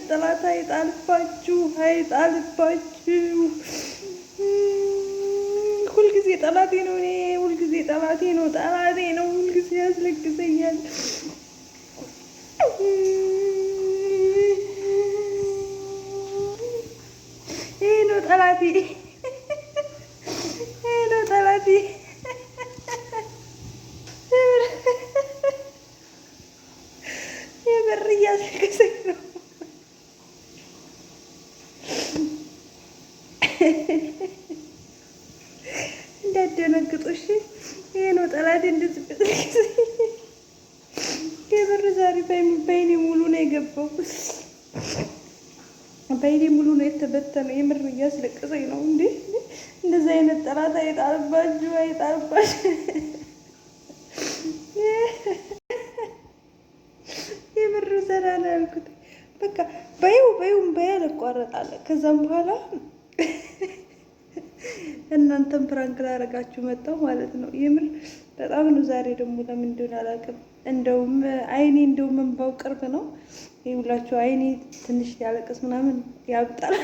ጠላት አይጣልባችሁ፣ አይጣልባችሁ። ሁልጊዜ ጠላቴ ነው። እኔ ሁልጊዜ ጠላቴ ነው፣ ጠላቴ ነው። ሁልጊዜ ያስለቅሰኛል። ይሄ ነው ጠላቴ፣ ይሄ ነው ጠላቴ። የምር እያስለቀሰኝ ነው። እንዳደነግጡ እሺ። ይሄ ነው ጠላቴ። እንደዚህ የምር ዛሬ በይኔ ሙሉ ነው የገባው፣ በይኔ ሙሉ ነው የተበተነው። የምር እያስለቀሰኝ ነው። እንዴ እንደዚህ አይነት ጠላት አይጣልባችሁ፣ አይጣልባችሁ። የምር ዘና ነው ያልኩት። በቃ በይውም በያል እቋረጣለሁ። ከዛም በኋላ እናንተም ፕራንክ ላደርጋችሁ መጣሁ ማለት ነው። የምር በጣም ነው ዛሬ ደግሞ ለምን እንደሆነ አላውቅም። እንደውም አይኔ እንባው ቅርብ ነው። ይኸውላችሁ አይኔ ትንሽ ያለቅስ ምናምን ያብጣል።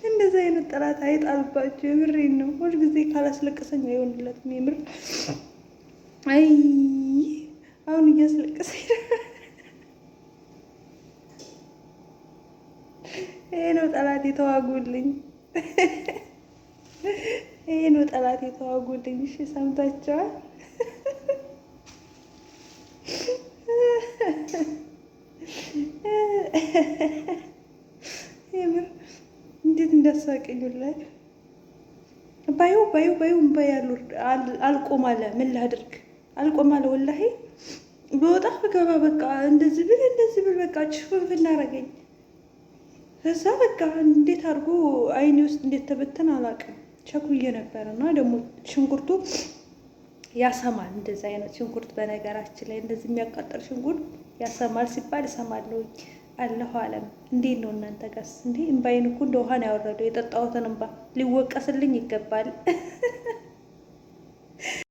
እንደዚህ አይነት ጠላት አይጣልባችሁ። የምሬን ነው። ሁልጊዜ ካላስለቀሰኝ አይሆንለትም። የምር አይ አሁን እያስለቀሰኝ ነው። ይሄ ነው ጠላት፣ የተዋጉልኝ። ይሄ ነው ጠላት፣ የተዋጉልኝ። እሺ ሰምታችኋል። የምር እንዴት እንዳሳቀኙላል። ባዩ ባያሉ አልቆማለ። ምን ላድርግ? አልቆማለ። ወላሂ በወጣ በገባ በቃ እንደዚህ ብል በቃ ችፍንፍ እናረገኝ። ከዛ በቃ እንዴት አድርጎ አይኔ ውስጥ እንዴት ተበተን አላውቅም። ቸኩዬ ነበር እና ደግሞ ሽንኩርቱ ያሰማል። እንደዚህ አይነት ሽንኩርት በነገራችን ላይ እንደዚህ የሚያቃጠል ሽንኩርት ያሰማል ሲባል እሰማለሁ። አለሁ አለም። እንዴት ነው እናንተ ጋርስ? እንዴ እምባዬን እኮ እንደ ውሃ ነው ያወረደው። የጠጣሁትን እምባ ሊወቀስልኝ ይገባል።